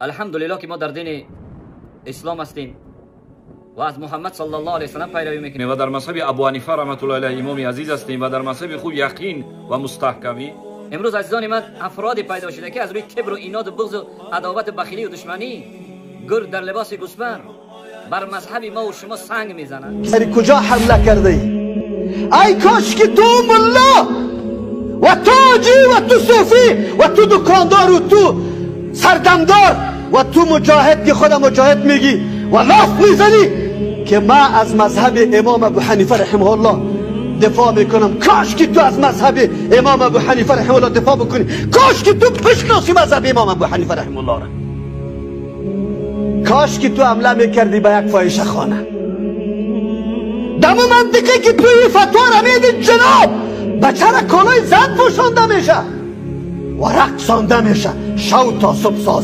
الحمدلله که ما در دین اسلام هستیم و از محمد صلی الله علیه و سلم پیروی میکنیم و در مذهب ابو حنیفه رحمت الله علیه امام عزیز هستیم و در مذهب خوب یقین و مستحکمی. امروز عزیزان من افرادی پیدا شده که از روی کبر و ایناد و بغض و عداوت بخیلی و دشمنی گرد در لباس گوسفند بر مذهب ما و شما سنگ میزنند. سری کجا حمله کرده ای کاش که تو ملا و تو حاجی و تو صوفی و تو دکاندار و تو سردمدار و تو مجاهد که خود مجاهد میگی و لاف میزنی که ما از مذهب امام ابو حنیفه رحمه الله دفاع میکنم. کاش که تو از مذهب امام ابو حنیفه رحمه الله دفاع بکنی. کاش که تو بشناسی مذهب امام ابو حنیفه رحمه الله را. کاش که تو حمله میکردی به یک فاحشه خانه. در منطقه که توی فتوا را میدی جناب بچه را کالای زن پوشانده میشه و رقصانده میشه شو تا صبح ساز.